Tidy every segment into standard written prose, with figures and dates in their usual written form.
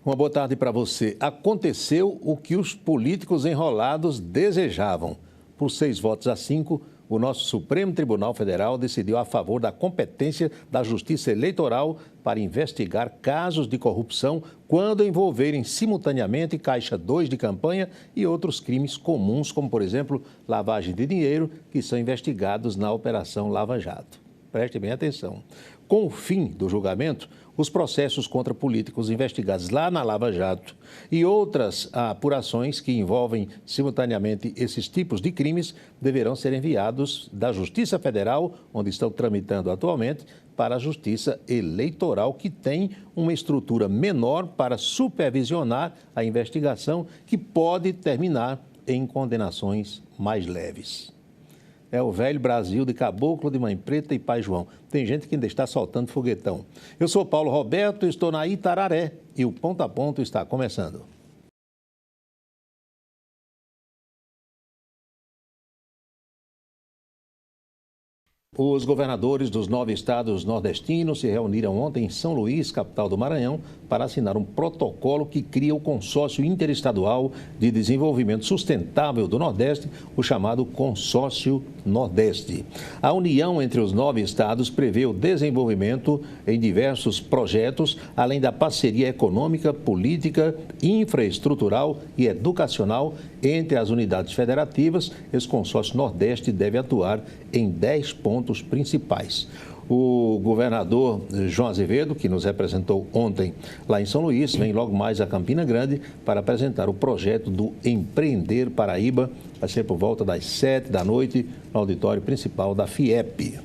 Uma boa tarde para você. Aconteceu o que os políticos enrolados desejavam. Por 6 votos a 5, o nosso Supremo Tribunal Federal decidiu a favor da competência da Justiça Eleitoral para investigar casos de corrupção quando envolverem simultaneamente Caixa 2 de campanha e outros crimes comuns, como, por exemplo, lavagem de dinheiro, que são investigados na Operação Lava Jato. Preste bem atenção. Com o fim do julgamento, os processos contra políticos investigados lá na Lava Jato e outras apurações que envolvem simultaneamente esses tipos de crimes deverão ser enviados da Justiça Federal, onde estão tramitando atualmente, para a Justiça Eleitoral, que tem uma estrutura menor para supervisionar a investigação, que pode terminar em condenações mais leves. É o velho Brasil de caboclo, de mãe preta e pai João. Tem gente que ainda está soltando foguetão. Eu sou Paulo Roberto, estou na Itararé e o Ponto a Ponto está começando. Os governadores dos 9 estados nordestinos se reuniram ontem em São Luís, capital do Maranhão, para assinar um protocolo que cria o Consórcio Interestadual de Desenvolvimento Sustentável do Nordeste, o chamado Consórcio Nordeste. A união entre os 9 estados prevê o desenvolvimento em diversos projetos, além da parceria econômica, política, infraestrutural e educacional entre as unidades federativas. Esse Consórcio Nordeste deve atuar em 10 pontos principais. O governador João Azevedo, que nos representou ontem lá em São Luís, vem logo mais a Campina Grande para apresentar o projeto do Empreender Paraíba. Vai ser por volta das 7 da noite no auditório principal da FIEP.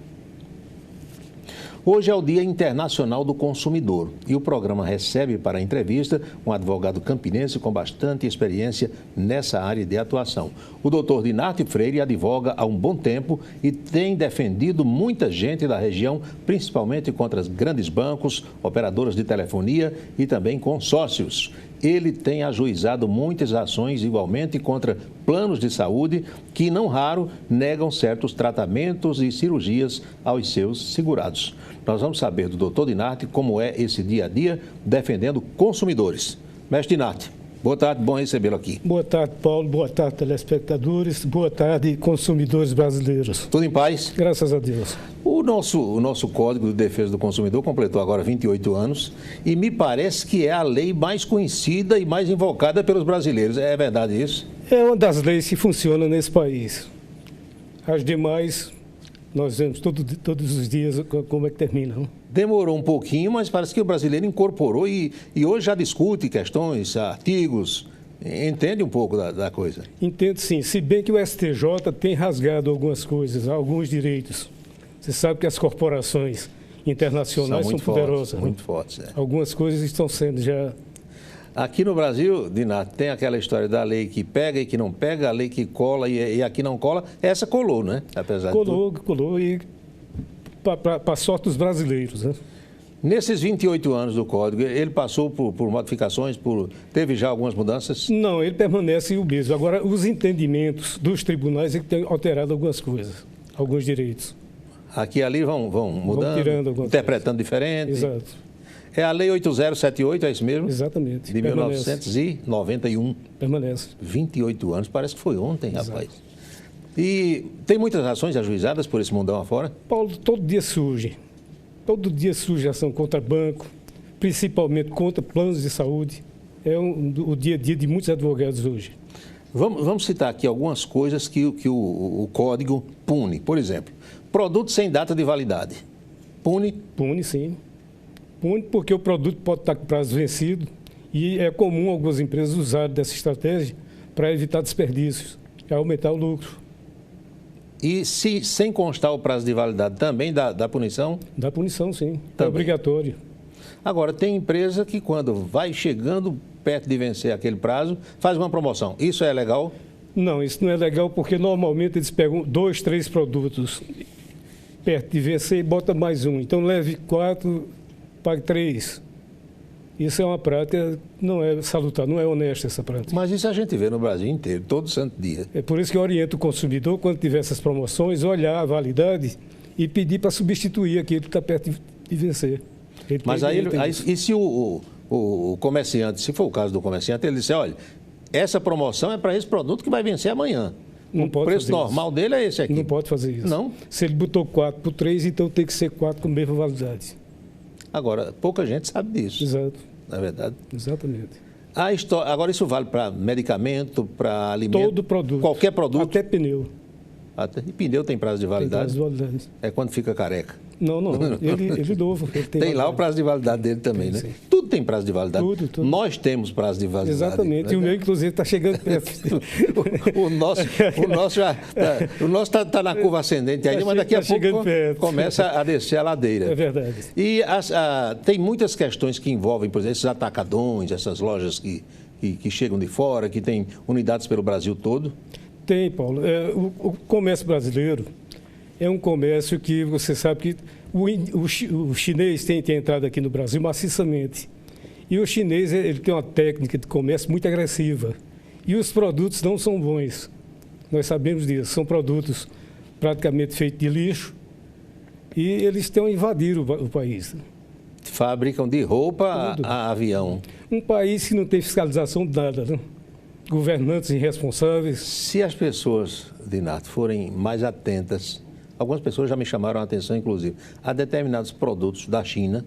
Hoje é o Dia Internacional do Consumidor e o programa recebe para a entrevista um advogado campinense com bastante experiência nessa área de atuação. O doutor Dinarte Freire advoga há um bom tempo e tem defendido muita gente da região, principalmente contra os grandes bancos, operadoras de telefonia e também consórcios. Ele tem ajuizado muitas ações igualmente contra planos de saúde que, não raro, negam certos tratamentos e cirurgias aos seus segurados. Nós vamos saber do doutor Dinarte como é esse dia a dia defendendo consumidores. Mestre Dinarte, boa tarde, bom recebê-lo aqui. Boa tarde, Paulo, boa tarde, telespectadores, boa tarde, consumidores brasileiros. Tudo em paz? Graças a Deus. O nosso Código de Defesa do Consumidor completou agora 28 anos e me parece que é a lei mais conhecida e mais invocada pelos brasileiros. É verdade isso? É uma das leis que funciona nesse país. As demais, nós vemos todos os dias como é que terminam. Demorou um pouquinho, mas parece que o brasileiro incorporou e hoje já discute questões, artigos, entende um pouco da coisa. Entendo sim, se bem que o STJ tem rasgado algumas coisas, alguns direitos. Você sabe que as corporações internacionais são poderosas. Muito fortes. É. Algumas coisas estão sendo já... Aqui no Brasil, Dinarte, tem aquela história da lei que pega e que não pega, a lei que cola e aqui não cola. Essa colou, né? Apesar Colou e para sorte dos brasileiros, né? Nesses 28 anos do Código, ele passou por modificações, teve já algumas mudanças? Não, ele permanece o mesmo. Agora, os entendimentos dos tribunais é que têm alterado algumas coisas, alguns direitos. Aqui e ali vão mudando, interpretando diferente. Exato. É a Lei 8078, é isso mesmo? Exatamente. De 1991. Permanece. 28 anos, parece que foi ontem, exato. Rapaz. E tem muitas ações ajuizadas por esse mundão afora? Paulo, todo dia surge ação contra banco, principalmente contra planos de saúde. É o dia a dia de muitos advogados hoje. Vamos citar aqui algumas coisas que o Código pune. Por exemplo, produto sem data de validade. Pune? Pune, sim. Pune porque o produto pode estar com prazo vencido e é comum algumas empresas usarem dessa estratégia para evitar desperdícios, para aumentar o lucro. E se sem constar o prazo de validade também dá punição? Dá punição, sim. Também. É obrigatório. Agora, tem empresa que quando vai chegando perto de vencer aquele prazo, faz uma promoção. Isso é legal? Não, isso não é legal porque normalmente eles pegam 2, 3 produtos perto de vencer e botam mais um. Então leve 4, pague 3. Isso é uma prática, não é salutar, não é honesta essa prática. Mas isso a gente vê no Brasil inteiro, todo santo dia. É por isso que eu oriento o consumidor, quando tiver essas promoções, olhar a validade e pedir para substituir aquilo que está perto de vencer. Mas aí e se o o comerciante, se for o caso do comerciante, ele disse, olha, essa promoção é para esse produto que vai vencer amanhã. Não o pode preço fazer normal isso. dele é esse aqui. Não pode fazer isso. Não? Se ele botou 4 por 3, então tem que ser 4 com mesma validade. Agora, pouca gente sabe disso. Exato. Não é verdade? Exatamente. Agora, isso vale para medicamento, para alimento? Todo produto. Qualquer produto? Até pneu. E pneu tem prazo de validade? Tem prazo de validade. É quando fica careca? Não. Ele novo. Ele tem lá o prazo de validade dele também, tem, né? Sim. Tudo tem prazo de validade. Tudo. Nós temos prazo de validade. Exatamente. Né? E o meu, inclusive, está chegando perto. o nosso já está na curva ascendente ainda, mas daqui a pouco começa a descer a ladeira. É verdade. E tem muitas questões que envolvem, por exemplo, esses atacadões, essas lojas que chegam de fora, que têm unidades pelo Brasil todo. Tem, Paulo. O comércio brasileiro é um comércio que você sabe que o chinês tem entrado aqui no Brasil maciçamente. E o chinês ele tem uma técnica de comércio muito agressiva. E os produtos não são bons. Nós sabemos disso. São produtos praticamente feitos de lixo. E eles estão invadindo o país. Fabricam de roupa a avião. Um país que não tem fiscalização de nada, né? Governantes irresponsáveis. Se as pessoas, Dinato, forem mais atentas, algumas pessoas já me chamaram a atenção, inclusive, a determinados produtos da China,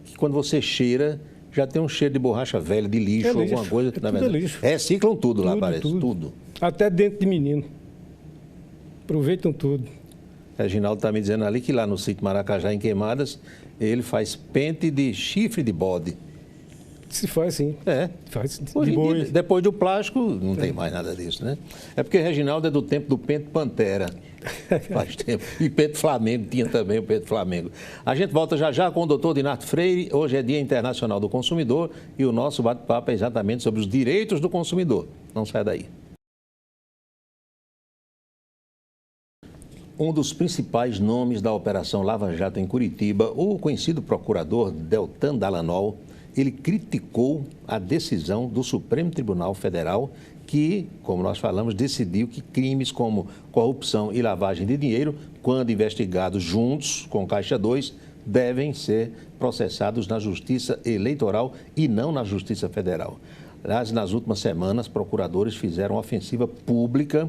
que quando você cheira, já tem um cheiro de borracha velha, de lixo, alguma coisa. É tudo lixo. Reciclam tudo lá, parece, tudo. Até dentro de menino. Aproveitam tudo. Reginaldo está me dizendo ali que lá no sítio Maracajá, em Queimadas, ele faz pente de chifre de bode. Se faz, sim. Faz de boi. Depois do plástico, não tem mais nada disso, né? É porque Reginaldo é do tempo do pente Pantera. Faz tempo. E pente Flamengo, tinha também o pente Flamengo. A gente volta já com o doutor Dinato Freire. Hoje é Dia Internacional do Consumidor e o nosso bate-papo é exatamente sobre os direitos do consumidor. Não sai daí. Um dos principais nomes da Operação Lava Jato em Curitiba, o conhecido procurador Deltan Dallagnol, ele criticou a decisão do Supremo Tribunal Federal que, como nós falamos, decidiu que crimes como corrupção e lavagem de dinheiro, quando investigados juntos com Caixa 2, devem ser processados na Justiça Eleitoral e não na Justiça Federal. Aliás, nas últimas semanas, procuradores fizeram ofensiva pública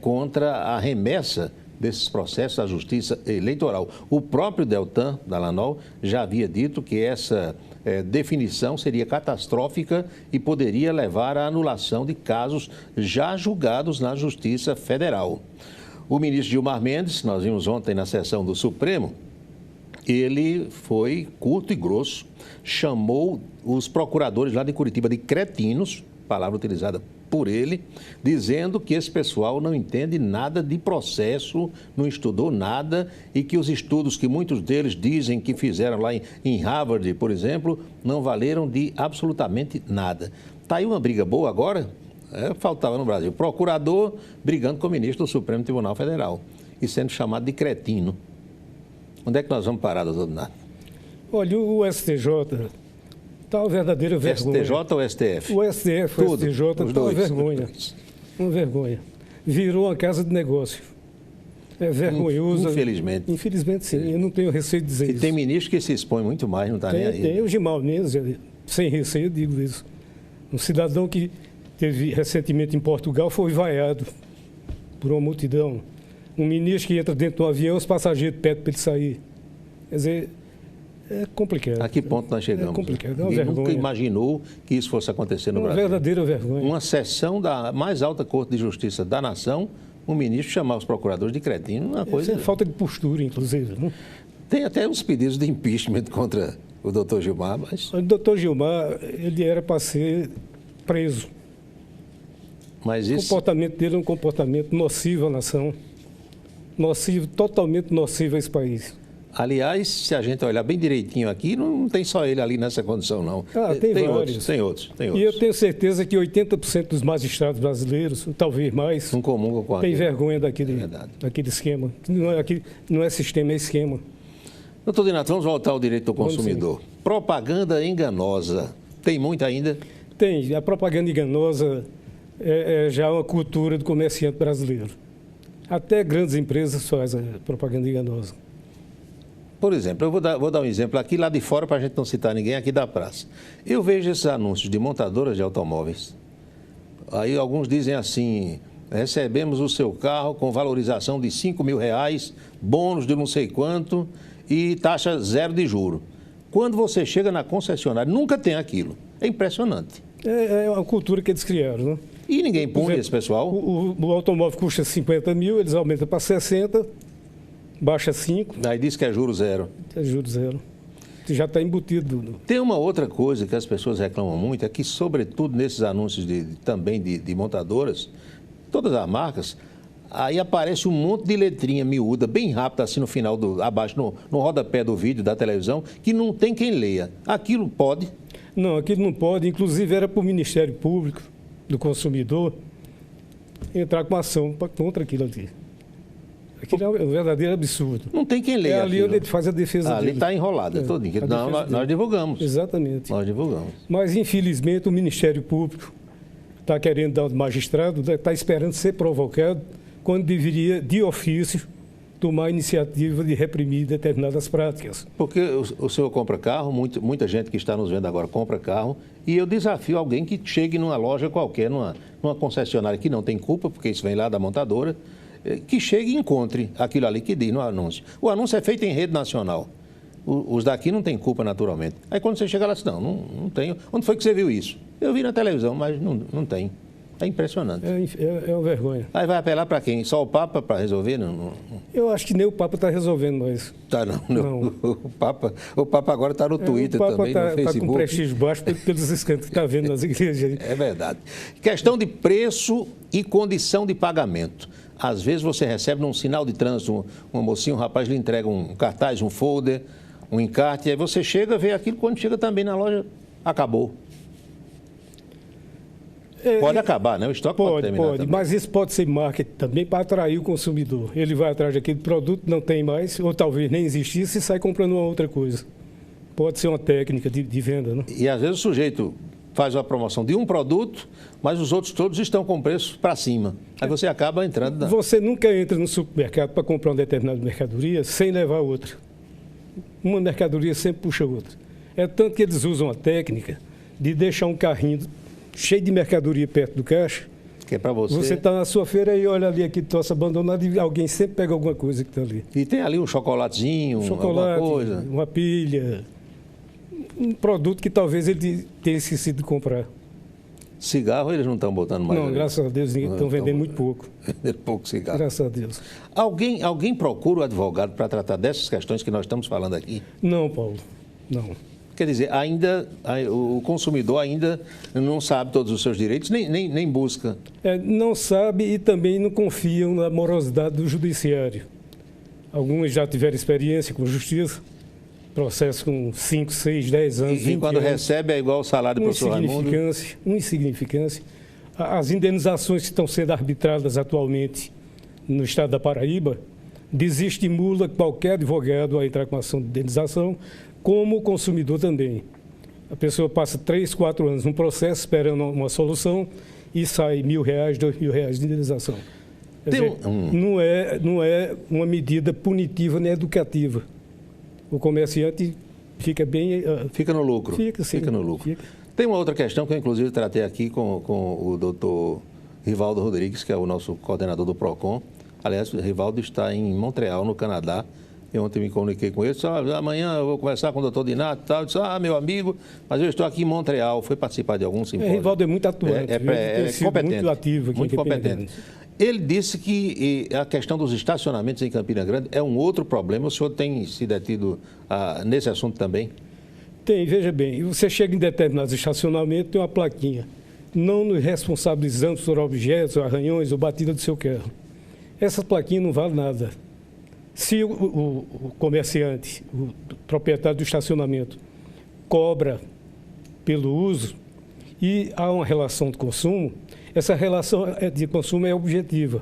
contra a remessa desses processos à Justiça Eleitoral. O próprio Deltan Dallagnol já havia dito que essa definição seria catastrófica e poderia levar à anulação de casos já julgados na Justiça Federal. O ministro Gilmar Mendes, nós vimos ontem na sessão do Supremo, ele foi curto e grosso, chamou os procuradores lá de Curitiba de cretinos, palavra utilizada por ele, dizendo que esse pessoal não entende nada de processo, não estudou nada e que os estudos que muitos deles dizem que fizeram lá em Harvard, por exemplo, não valeram de absolutamente nada. Está aí uma briga boa agora? Faltava no Brasil. Procurador brigando com o ministro do Supremo Tribunal Federal e sendo chamado de cretino. Onde é que nós vamos parar, doutor Donato? Olha, o STJ... Está uma verdadeira vergonha. STJ ou STF? O STF, o STJ, está uma vergonha. Uma vergonha. Virou uma casa de negócio. É vergonhoso. Infelizmente. Infelizmente, sim. Eu não tenho receio de dizer isso. E tem ministro que se expõe muito mais, não está nem aí. Tem o Gilmar Mendes, sem receio, eu digo isso. Um cidadão que teve recentemente em Portugal foi vaiado por uma multidão. Um ministro que entra dentro de um avião, os passageiros pedem para ele sair. Quer dizer... É complicado. A que ponto nós chegamos? É complicado, é uma Ninguém vergonha. nunca imaginou que isso fosse acontecer no Brasil. Uma verdadeira vergonha. Uma sessão da mais alta Corte de Justiça da Nação, um ministro chamar os procuradores de cretino, uma coisa... É falta de postura, inclusive. Né? Tem até uns pedidos de impeachment contra o doutor Gilmar, mas... O doutor Gilmar, ele era para ser preso. Mas O comportamento dele é um comportamento nocivo à nação. Nocivo, totalmente nocivo a esse país. Aliás, se a gente olhar bem direitinho aqui, não tem só ele ali nessa condição, não. Tem vários. Tem outros. E eu tenho certeza que 80% dos magistrados brasileiros, talvez mais, não comungam com tem vergonha daquele esquema. Não é sistema, é esquema. Doutor Dinato, vamos voltar ao direito do consumidor. Propaganda enganosa. Tem muita ainda? Tem. A propaganda enganosa é já uma cultura do comerciante brasileiro. Até grandes empresas fazem propaganda enganosa. Por exemplo, eu vou dar um exemplo aqui lá de fora, para a gente não citar ninguém, aqui da praça. Eu vejo esses anúncios de montadoras de automóveis. Aí alguns dizem assim: recebemos o seu carro com valorização de R$5.000, bônus de não sei quanto e taxa zero de juro. Quando você chega na concessionária, nunca tem aquilo. É impressionante. É uma cultura que eles criaram, né? E ninguém pune esse pessoal. O automóvel custa 50 mil, eles aumentam para 60, baixa 5. Aí diz que é juro zero. É juro zero. Já está embutido. Tem uma outra coisa que as pessoas reclamam muito, é que, sobretudo nesses anúncios também de montadoras, todas as marcas, aí aparece um monte de letrinha miúda, bem rápida, assim no final, abaixo, no rodapé do vídeo da televisão, que não tem quem leia. Aquilo pode? Não, aquilo não pode. Inclusive era para o Ministério Público do Consumidor entrar com ação contra aquilo ali. Aquilo é um verdadeiro absurdo. Não tem quem leia. É ali onde ele faz a defesa dele. Ali está enrolado, todinho. Não, nós divulgamos. Exatamente. Nós divulgamos. Mas, infelizmente, o Ministério Público está querendo dar ao magistrado, está esperando ser provocado, quando deveria, de ofício, tomar a iniciativa de reprimir determinadas práticas. Porque o senhor compra carro, muita gente que está nos vendo agora compra carro, e eu desafio alguém que chegue numa loja qualquer, numa concessionária que não tem culpa, porque isso vem lá da montadora, que chegue e encontre aquilo ali que diz no anúncio. O anúncio é feito em rede nacional. Os daqui não têm culpa, naturalmente. Aí quando você chega lá, não tenho. Onde foi que você viu isso? Eu vi na televisão, mas não tem. É impressionante. É uma vergonha. Aí vai apelar para quem? Só o Papa para resolver? Não. Eu acho que nem o Papa está resolvendo mais. Tá, não. O Papa agora está no Twitter também, no Facebook. Está com prestígio baixo pelos escândalos que está vendo nas igrejas. É verdade. Questão de preço e condição de pagamento. Às vezes você recebe num sinal de trânsito, uma mocinha, um rapaz lhe entrega um cartaz, um folder, um encarte, e aí você chega, vê aquilo, quando chega também na loja, acabou. Pode acabar, né? O estoque pode terminar Pode, também. mas isso pode ser marketing também para atrair o consumidor. Ele vai atrás daquele produto, não tem mais, ou talvez nem existisse, e sai comprando uma outra coisa. Pode ser uma técnica de venda, né? E às vezes o sujeito faz uma promoção de um produto, mas os outros todos estão com preço para cima. Aí você acaba entrando... Você nunca entra no supermercado para comprar uma determinada mercadoria sem levar outra. Uma mercadoria sempre puxa outra. É tanto que eles usam a técnica de deixar um carrinho cheio de mercadoria perto do caixa. Que é para você. Você está na sua feira e olha ali aquele troço abandonado e alguém sempre pega alguma coisa que está ali. E tem ali um chocolatezinho, alguma coisa. Uma pilha, um produto que talvez ele tenha esquecido de comprar. Cigarro eles não estão botando mais. Não, graças a Deus, estão vendendo muito pouco. Vendendo pouco cigarro. Graças a Deus. Alguém procura o advogado para tratar dessas questões que nós estamos falando aqui? Não, Paulo, não. Quer dizer, o consumidor ainda não sabe todos os seus direitos, nem busca. Não sabe e também não confiam na morosidade do judiciário. Alguns já tiveram experiência com justiça, processo com 5, 6, 10 anos, E quando recebe é igual o salário do professor Raimundo? Uma insignificância. As indenizações que estão sendo arbitradas atualmente no estado da Paraíba desestimula qualquer advogado a entrar com ação de indenização, como o consumidor também. A pessoa passa 3, 4 anos num processo esperando uma solução e sai R$1.000, R$2.000 de indenização. Não é uma medida punitiva nem educativa. O comerciante fica bem... Fica no lucro. Fica no lucro. Tem uma outra questão que eu, inclusive, tratei aqui com o doutor Rivaldo Rodrigues, que é o nosso coordenador do PROCON. Aliás, o Rivaldo está em Montreal, no Canadá. Eu ontem me comuniquei com ele, disse, amanhã eu vou conversar com o doutor Dinato e tal. Eu disse, meu amigo, mas eu estou aqui em Montreal. Foi participar de algum simpósio. Rivaldo é muito atuante. É competente. Muito ativo aqui. Muito competente. Ele disse que a questão dos estacionamentos em Campina Grande é um outro problema. O senhor tem se detido nesse assunto também? Tem, veja bem. Você chega em determinados estacionamentos, tem uma plaquinha. Não nos responsabilizamos por objetos, arranhões ou batida do seu carro. Essa plaquinha não vale nada. Se o comerciante, o proprietário do estacionamento, cobra pelo uso e há uma relação de consumo, essa relação de consumo é objetiva.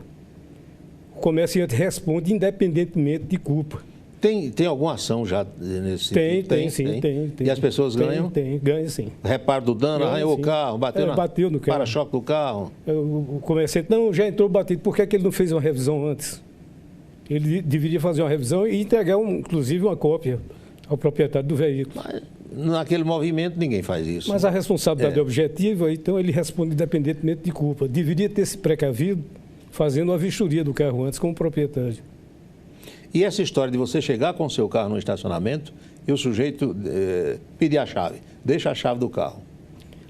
O comerciante responde independentemente de culpa. Tem alguma ação já nesse sentido? Tem. E as pessoas ganham? Ganham sim. Reparo do dano, arranhou o carro, bateu no carro. Para-choque do carro. O comerciante, já entrou batido, por que ele não fez uma revisão antes? Ele deveria fazer uma revisão e entregar, inclusive, uma cópia ao proprietário do veículo. Mas, naquele movimento, ninguém faz isso. Mas a responsabilidade é objetiva, então ele responde independentemente de culpa. Deveria ter se precavido fazendo uma vistoria do carro antes como proprietário. E essa história de você chegar com o seu carro no estacionamento e o sujeito pedir a chave, deixa a chave do carro.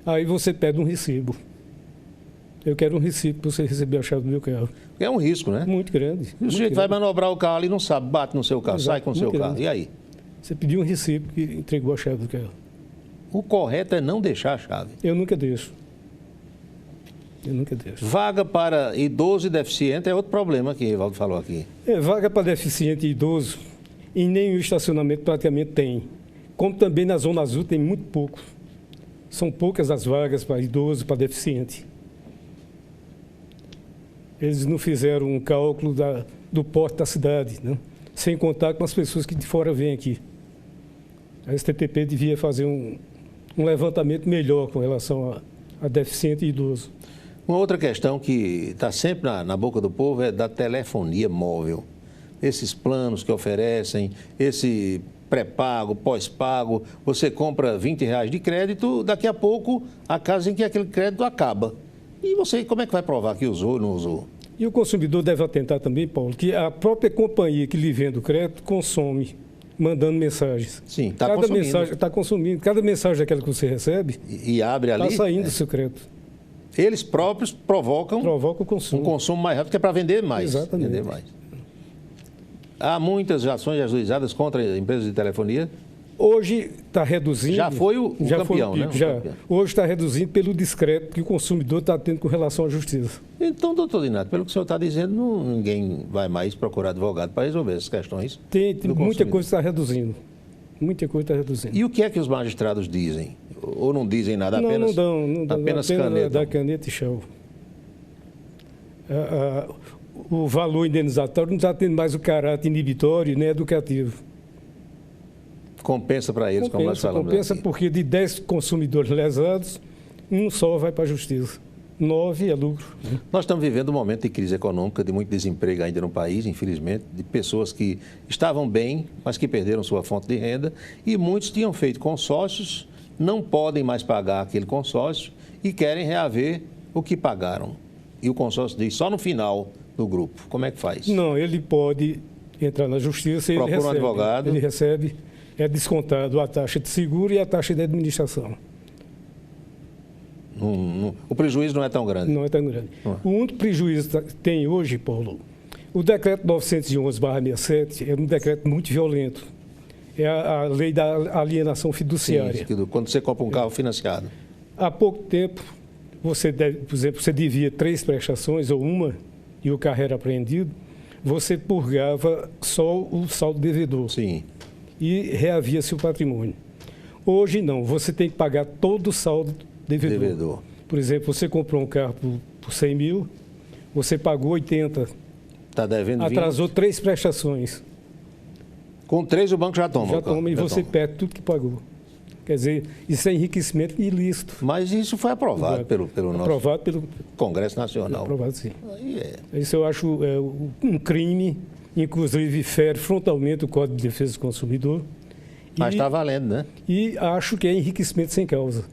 Aí você pede um recibo. Eu quero um recibo para você receber a chave do meu carro. É um risco, né? Muito grande. E o sujeito vai manobrar o carro ali e não sabe, bate no seu carro, Exato, sai com o seu carro. grande. E aí? Você pediu um recibo que entregou a chave do carro. O correto é não deixar a chave. Eu nunca deixo. Eu nunca deixo. Vaga para idoso e deficiente é outro problema que o Evaldo falou aqui. Vaga para deficiente e idoso, em nenhum estacionamento praticamente tem. Como também na Zona Azul tem muito pouco. São poucas as vagas para idoso, para deficiente. Eles não fizeram um cálculo do porte da cidade, né? Sem contar com as pessoas que de fora vêm aqui. A STTP devia fazer um levantamento melhor com relação a deficiente e idoso. Uma outra questão que está sempre na boca do povo é da telefonia móvel. Esses planos que oferecem, esse pré-pago, pós-pago, você compra R$20 de crédito, daqui a pouco a casa em que aquele crédito acaba. E você, como é que vai provar que usou ou não usou? E o consumidor deve atentar também, Paulo, que a própria companhia que lhe vende o crédito consome, mandando mensagens. Sim, está consumindo. Está consumindo. Cada mensagem daquela que você recebe, E abre ali. está saindo do seu crédito. Eles próprios provocam Provoca o consumo. um consumo mais rápido, que é para vender mais. Exatamente. Vender mais. Há muitas ações ajuizadas contra empresas de telefonia. Hoje está reduzindo. Já foi o campeão, foi o pico, né? Já. O campeão. Hoje está reduzindo pelo descrédito que o consumidor está tendo com relação à justiça. Então, doutor Linato, pelo que o senhor está dizendo, ninguém vai mais procurar advogado para resolver essas questões. Tem do muita consumidor. coisa está reduzindo. Muita coisa está reduzindo. E o que é que os magistrados dizem? Ou não dizem nada, apenas, não dão. apenas Apenas caneta? dá caneta e chão. O valor indenizatório não está tendo mais o caráter inibitório nem educativo. Compensa para eles, como nós falamos Compensa aqui. porque de 10 consumidores lesados, um só vai para a justiça. 9 é lucro. Nós estamos vivendo um momento de crise econômica, de muito desemprego ainda no país, infelizmente, de pessoas que estavam bem, mas que perderam sua fonte de renda, e muitos tinham feito consórcios, não podem mais pagar aquele consórcio e querem reaver o que pagaram. E o consórcio diz só no final do grupo. Como é que faz? Não, ele pode entrar na justiça e Procura um advogado. Ele recebe, é descontado a taxa de seguro e a taxa de administração. O prejuízo não é tão grande. Não é tão grande. O único prejuízo que tem hoje, Paulo, o decreto 911/67 é um decreto muito violento. É a lei da alienação fiduciária. Sim, quando você compra um carro financiado. Há pouco tempo, você deve, por exemplo, você devia 3 prestações ou uma e o carro era apreendido, você purgava só o saldo devedor. Sim. E reavia-se o patrimônio. Hoje não, você tem que pagar todo o saldo devedor. Por exemplo, você comprou um carro por 100 mil, você pagou 80, Está devendo 20. atrasou 3 prestações. Com 3 o banco já toma. Já toma e você perde tudo que pagou. Quer dizer, isso é enriquecimento ilícito. Mas isso foi aprovado pelo nosso Aprovado pelo Congresso Nacional. Aprovado, sim. Aí Isso eu acho um crime, inclusive fere frontalmente o Código de Defesa do Consumidor. Mas está valendo, né? E acho que é enriquecimento sem causa.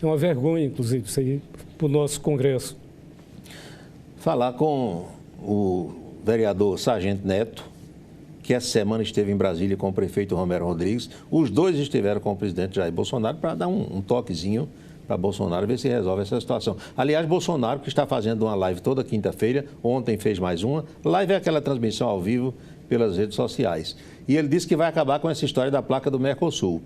É uma vergonha, inclusive, isso aí, para o nosso Congresso. Falar com o vereador Sargento Neto, que essa semana esteve em Brasília com o prefeito Romero Rodrigues. Os dois estiveram com o presidente Jair Bolsonaro para dar um toquezinho para Bolsonaro ver se resolve essa situação. Aliás, Bolsonaro, que está fazendo uma live toda quinta-feira, ontem fez mais uma. Live é aquela transmissão ao vivo pelas redes sociais. E ele disse que vai acabar com essa história da placa do Mercosul.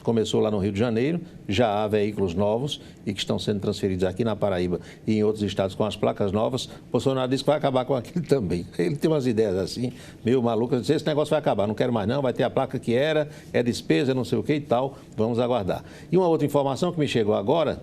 Começou lá no Rio de Janeiro, já há veículos novos e que estão sendo transferidos aqui na Paraíba e em outros estados com as placas novas. Bolsonaro disse que vai acabar com aquilo também. Ele tem umas ideias assim, meio malucas, disse, esse negócio vai acabar, não quero mais não, vai ter a placa que era, é despesa, não sei o que e tal, vamos aguardar. E uma outra informação que me chegou agora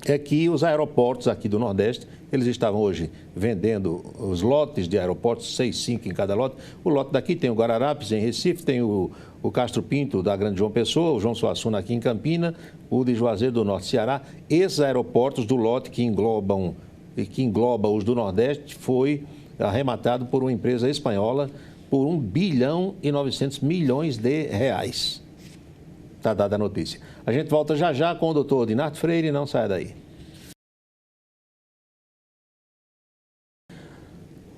é que os aeroportos aqui do Nordeste, eles estavam hoje vendendo os lotes de aeroportos, 6, 5 em cada lote. O lote daqui tem o Guararapes, em Recife, tem o Castro Pinto, da Grande João Pessoa, o João Suassuna aqui em Campina, o de Juazeiro do Norte, Ceará. Esses aeroportos do lote que engloba os do Nordeste foi arrematado por uma empresa espanhola por 1 bilhão e 900 milhões de reais. Está dada a notícia. A gente volta já já com o doutor Dinarto Freire, não saia daí.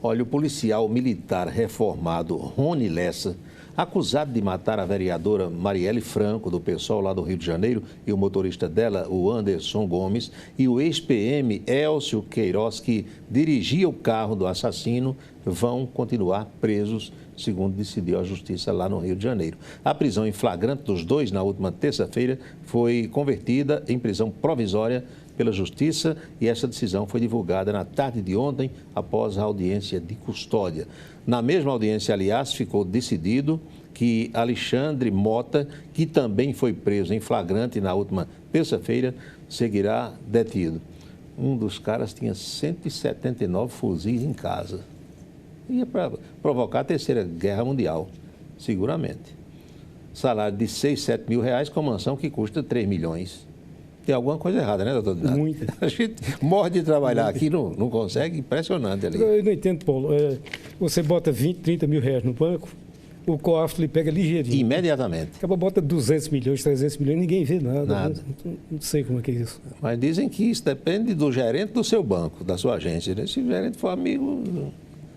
Olha, o policial militar reformado Rony Lessa, acusado de matar a vereadora Marielle Franco, do PSOL lá do Rio de Janeiro, e o motorista dela, o Anderson Gomes, e o ex-PM Elcio Queiroz, que dirigia o carro do assassino, vão continuar presos, segundo decidiu a Justiça lá no Rio de Janeiro. A prisão em flagrante dos dois, na última terça-feira, foi convertida em prisão provisória pela Justiça e essa decisão foi divulgada na tarde de ontem, após a audiência de custódia. Na mesma audiência, aliás, ficou decidido que Alexandre Mota, que também foi preso em flagrante na última terça-feira, seguirá detido. Um dos caras tinha 179 fuzis em casa. Ia para provocar a Terceira Guerra Mundial, seguramente. Salário de 6, 7 mil reais com mansão que custa 3 milhões. Tem alguma coisa errada, né, doutor Dinarto? Muita. A gente morre de trabalhar aqui, não consegue, impressionante ali. Eu não entendo, Paulo. Você bota 20, 30 mil reais no banco, o COAF lhe pega ligeirinho. Imediatamente. Acaba bota 200 milhões, 300 milhões, ninguém vê nada. Nada. Não sei como é que é isso. Mas dizem que isso depende do gerente do seu banco, da sua agência. Se o gerente for amigo,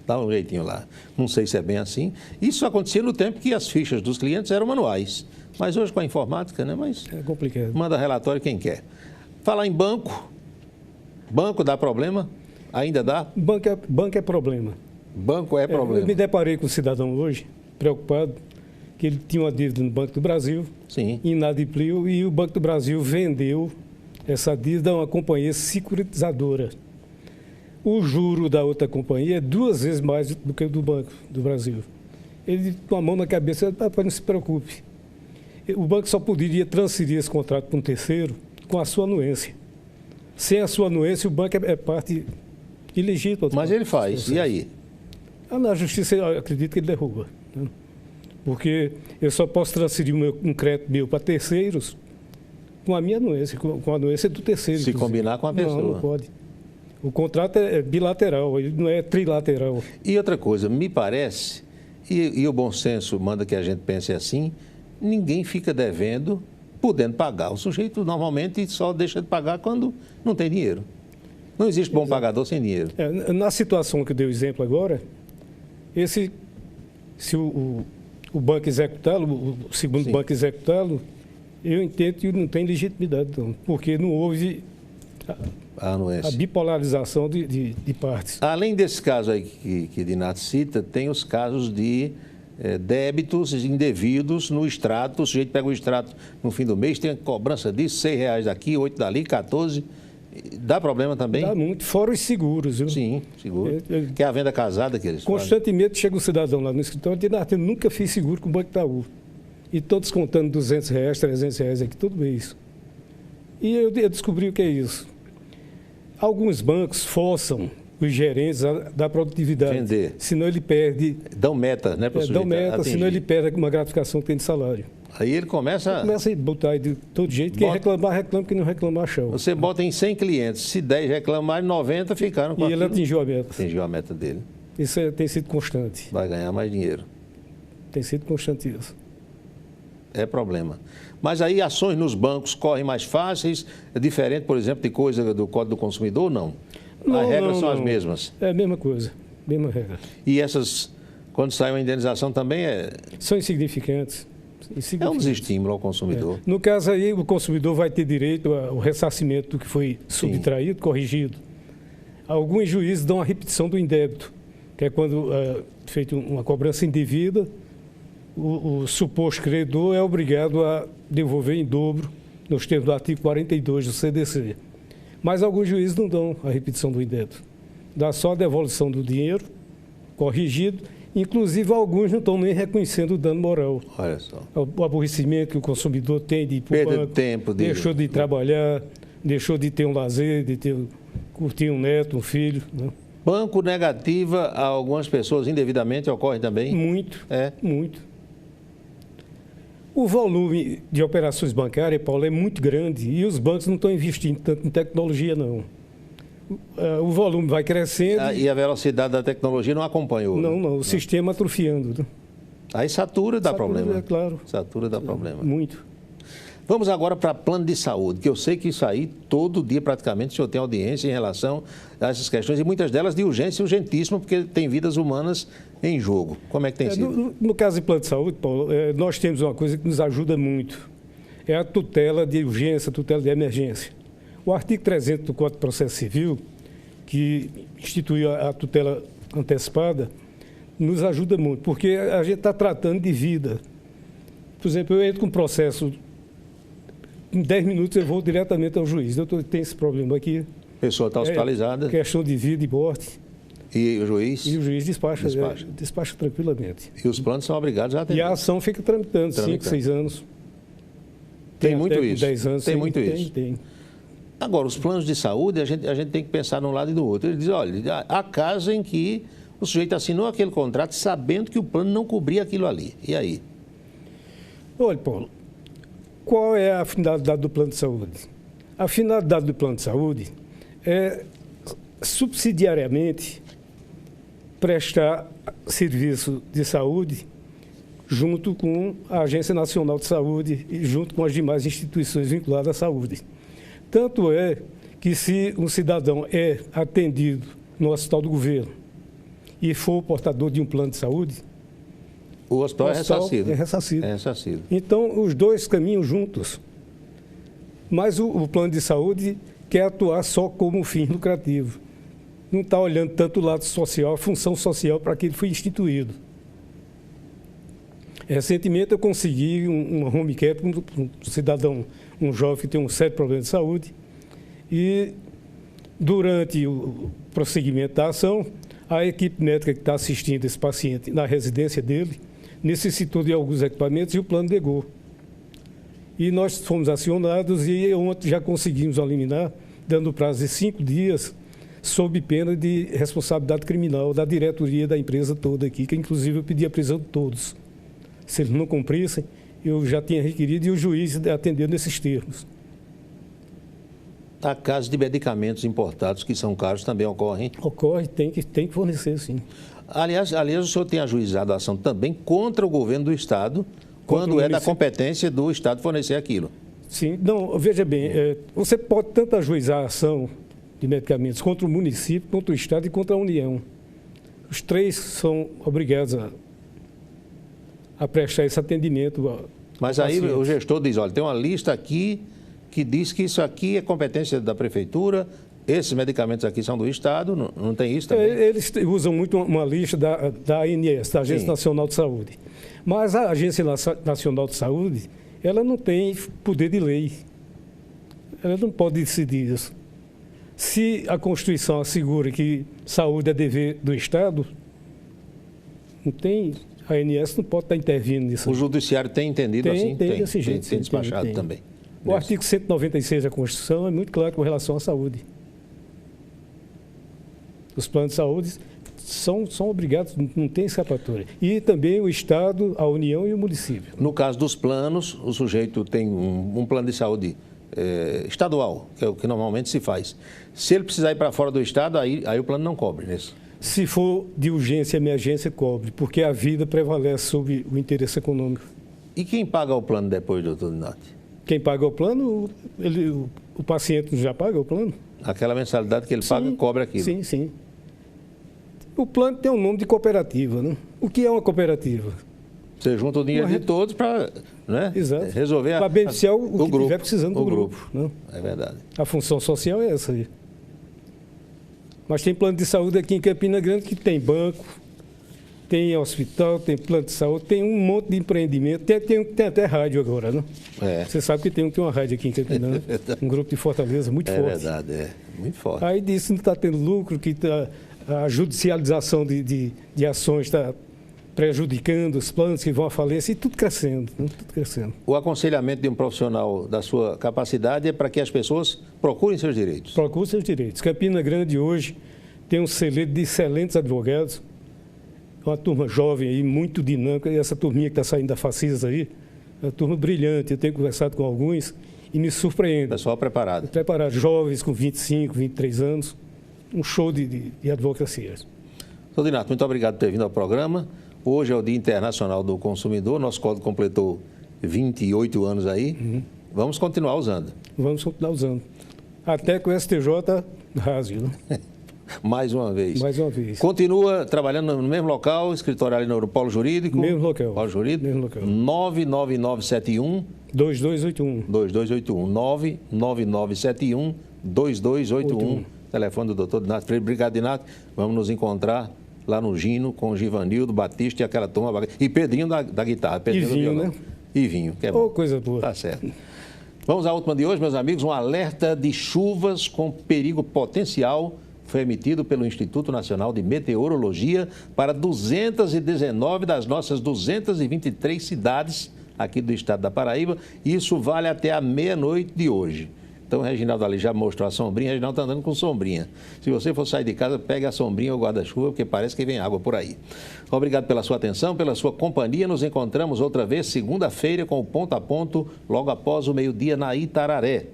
dá um jeitinho lá. Não sei se é bem assim. Isso acontecia no tempo que as fichas dos clientes eram manuais. Mas hoje com a informática, né? Mas é complicado. Manda relatório quem quer. Falar em banco. Banco dá problema? Ainda dá? Banco é problema. Banco é problema. Eu me deparei com um cidadão hoje, preocupado, que ele tinha uma dívida no Banco do Brasil, Sim. inadimpliu, e o Banco do Brasil vendeu essa dívida a uma companhia securitizadora. O juro da outra companhia é 2 vezes mais do que o do Banco do Brasil. Ele, com a mão na cabeça, não se preocupe. O banco só poderia transferir esse contrato para um terceiro com a sua anuência. Sem a sua anuência, o banco é parte ilegítima. Mas ele faz, e aí? Na justiça, eu acredito que ele derruba. Né? Porque eu só posso transferir um crédito meu para terceiros com a minha anuência, com a anuência do terceiro. Se combinar com a pessoa. Não pode. O contrato é bilateral, ele não é trilateral. E outra coisa, me parece, e o bom senso manda que a gente pense assim, ninguém fica devendo, podendo pagar. O sujeito normalmente só deixa de pagar quando não tem dinheiro. Não existe bom pagador sem dinheiro. Na situação que eu dei o exemplo agora, se o banco executá-lo, o segundo banco executá-lo, eu entendo que não tem legitimidade, não, porque não houve a bipolarização de partes. Além desse caso aí que Dinarto cita, tem os casos de débitos indevidos no extrato. O sujeito pega o extrato no fim do mês, tem a cobrança disso, R$6 daqui, 8 dali, 14. Dá problema também? Dá muito, fora os seguros. Viu? Sim, seguro. Que é a venda casada que eles constantemente chega um cidadão lá no escritório e diz, Dinarto, eu nunca fiz seguro com o Banco Itaú. E estou descontando R$200, R$300 aqui todo mês. E eu descobri o que é isso. Alguns bancos forçam os gerentes da produtividade. Vender. Senão ele perde. Dão meta, né, para o sujeito dão meta, atingir. Senão ele perde uma gratificação que tem de salário. Aí ele começa a botar de todo jeito. Quem reclamar, reclama. Quem não reclamar, chão. Você bota em 100 clientes. Se 10 reclamarem, 90 ficaram com E aquilo. ele atingiu a meta. Atingiu a meta dele. Isso tem sido constante. Vai ganhar mais dinheiro. Tem sido constante isso. É problema. Mas aí ações nos bancos correm mais fáceis? É diferente, por exemplo, de coisa do Código do Consumidor ou não? As regras são as mesmas? É a mesma coisa. Mesma regra. E essas, quando sai uma indenização também são insignificantes. É um desestímulo ao consumidor. No caso aí, o consumidor vai ter direito ao ressarcimento do que foi subtraído, corrigido. Alguns juízes dão a repetição do indébito, que é quando feita uma cobrança indevida, o suposto credor é obrigado a devolver em dobro, nos termos do artigo 42 do CDC. Mas alguns juízes não dão a repetição do indébito. Dá só a devolução do dinheiro corrigido. Inclusive, alguns não estão nem reconhecendo o dano moral. Olha só. O aborrecimento que o consumidor tem de ir para o perda banco, de tempo dele. Deixou de trabalhar, deixou de ter um lazer, de curtir um neto, um filho. Né? Banco negativa a algumas pessoas indevidamente ocorre também? Muito, muito. O volume de operações bancárias, Paulo, é muito grande e os bancos não estão investindo tanto em tecnologia, não. o volume vai crescendo. E a velocidade da tecnologia não acompanhou. Não, o sistema atrofiando. Né? Aí satura, dá problema. É claro. Satura, dá problema. Muito. Vamos agora para plano de saúde, que eu sei que isso aí, todo dia praticamente, o senhor tem audiência em relação a essas questões, e muitas delas de urgência urgentíssima, porque tem vidas humanas em jogo. Como é que tem sido? No caso de plano de saúde, Paulo, nós temos uma coisa que nos ajuda muito. É a tutela de urgência, a tutela de emergência. O artigo 300 do Código de Processo Civil, que instituiu a tutela antecipada, nos ajuda muito, porque a gente está tratando de vida. Por exemplo, eu entro com um processo, em 10 minutos eu vou diretamente ao juiz. Eu tenho esse problema aqui. A pessoa está hospitalizada. Questão de vida e morte. E o juiz? E o juiz despacha tranquilamente. E os planos são obrigados a atender. E a ação fica tramitando 5, 6 anos. Tem muito isso. 10 anos. Tem muito isso. Tem. Agora, os planos de saúde, a gente tem que pensar de um lado e do outro. Ele diz, olha, há casos em que o sujeito assinou aquele contrato sabendo que o plano não cobria aquilo ali. E aí? Olha, Paulo, qual é a finalidade do plano de saúde? A finalidade do plano de saúde é subsidiariamente prestar serviço de saúde junto com a Agência Nacional de Saúde e junto com as demais instituições vinculadas à saúde. Tanto é que se um cidadão é atendido no hospital do governo e for portador de um plano de saúde, o hospital é ressarcido. É ressarcido. É ressarcido. Então, os dois caminham juntos. Mas o plano de saúde quer atuar só como fim lucrativo. Não está olhando tanto o lado social, a função social para que ele foi instituído. Recentemente eu consegui uma home care para um cidadão, um jovem que tem um sério problema de saúde. E durante o prosseguimento da ação, a equipe médica que está assistindo esse paciente na residência dele necessitou de alguns equipamentos e o plano negou. E nós fomos acionados e ontem já conseguimos eliminar, dando prazo de 5 dias, sob pena de responsabilidade criminal da diretoria da empresa toda aqui, que inclusive eu pedi a prisão de todos. Se eles não cumprissem, eu já tinha requerido e o juiz atendeu nesses termos. Há casos de medicamentos importados que são caros também ocorrem? Ocorre, tem que fornecer, sim. Aliás, o senhor tem ajuizado a ação também contra o governo do Estado, quando é da competência do Estado fornecer aquilo? Sim, não, veja bem, você pode tanto ajuizar a ação de medicamentos contra o município, contra o Estado e contra a União. Os três são obrigados a prestar esse atendimento. Mas aí o gestor diz, olha, tem uma lista aqui que diz que isso aqui é competência da Prefeitura, esses medicamentos aqui são do Estado, não tem isso também? Eles usam muito uma lista da ANS, da Agência Nacional de Saúde. Mas a Agência Nacional de Saúde, ela não tem poder de lei. Ela não pode decidir isso. Se a Constituição assegura que saúde é dever do Estado, não tem, a ANS não pode estar intervindo nisso. O Judiciário tem entendido assim? Tem desse jeito. Tem despachado também. O artigo 196 da Constituição é muito claro com relação à saúde. Os planos de saúde são obrigados, não tem escapatória. E também o Estado, a União e o município. No caso dos planos, o sujeito tem um plano de saúde estadual, que é o que normalmente se faz. Se ele precisar ir para fora do Estado, aí o plano não cobre nisso. Se for de urgência e emergência, cobre, porque a vida prevalece sobre o interesse econômico. E quem paga o plano depois, doutor Donati? Quem paga o plano, o paciente já paga o plano. Aquela mensalidade que ele paga, cobre aquilo. Sim, sim. O plano tem um nome de cooperativa, né? O que é uma cooperativa? Você junta o dinheiro de todos para resolver para beneficiar o que grupo, estiver precisando do grupo. Né? É verdade. A função social é essa aí. Mas tem plano de saúde aqui em Campina Grande que tem banco, tem hospital, tem plano de saúde, tem um monte de empreendimento, tem até rádio agora, né? Você sabe que tem uma rádio aqui em Campina, né? Um grupo de Fortaleza muito forte. É verdade, muito forte. Aí disso não está tendo lucro, que a judicialização de ações está prejudicando os planos que vão à falência e tudo crescendo, né? Tudo crescendo. O aconselhamento de um profissional da sua capacidade é para que as pessoas procurem seus direitos. Procurem seus direitos. Campina Grande hoje tem um celeiro de excelentes advogados, uma turma jovem aí, muito dinâmica, e essa turminha que está saindo da Facis aí, é uma turma brilhante. Eu tenho conversado com alguns e me surpreende. Pessoal preparado. Preparado, jovens com 25, 23 anos, um show de advocacia. Doutor Dinato, muito obrigado por ter vindo ao programa. Hoje é o Dia Internacional do Consumidor, nosso código completou 28 anos aí. Vamos continuar usando. Vamos continuar usando. Até que o STJ rasgue, né? Mais uma vez. Mais uma vez. Continua trabalhando no mesmo local, escritório ali no Polo Jurídico? Mesmo local. Polo Jurídico? Mesmo local. 99971 2281. 2281. 99971 2281. Telefone do doutor Dinato Freire. Obrigado, Dinato. Vamos nos encontrar lá no Gino com o Givanildo, Batista e aquela turma. E Pedrinho da guitarra. Pedrinho E vinho, do violão. né? E vinho, que é bom. Coisa boa. Tá certo. Vamos à última de hoje, meus amigos. Um alerta de chuvas com perigo potencial foi emitido pelo Instituto Nacional de Meteorologia para 219 das nossas 223 cidades aqui do estado da Paraíba. Isso vale até a meia-noite de hoje. Então, o Reginaldo ali já mostrou a sombrinha. O Reginaldo está andando com sombrinha. Se você for sair de casa, pegue a sombrinha ou guarda-chuva, porque parece que vem água por aí. Obrigado pela sua atenção, pela sua companhia. Nos encontramos outra vez segunda-feira com o Ponto a Ponto, logo após o meio-dia na Itararé.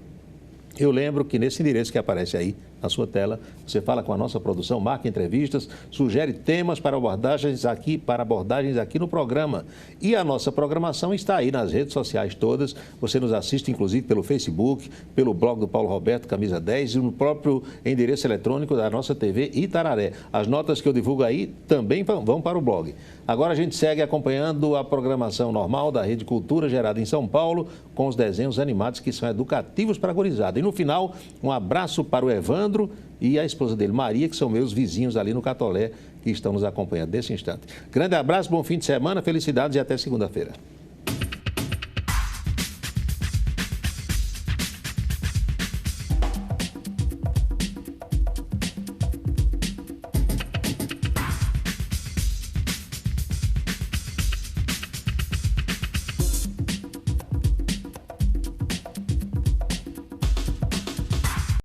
Eu lembro que nesse endereço que aparece aí na sua tela, você fala com a nossa produção, marca entrevistas, sugere temas para abordagens aqui no programa. E a nossa programação está aí nas redes sociais todas. Você nos assiste, inclusive, pelo Facebook, pelo blog do Paulo Roberto, Camisa 10, e no próprio endereço eletrônico da nossa TV Itararé. As notas que eu divulgo aí também vão para o blog. Agora a gente segue acompanhando a programação normal da Rede Cultura, gerada em São Paulo, com os desenhos animados que são educativos para a gurizada. E no final, um abraço para o Evandro e a esposa dele, Maria, que são meus vizinhos ali no Catolé, que estão nos acompanhando nesse instante. Grande abraço, bom fim de semana, felicidades e até segunda-feira.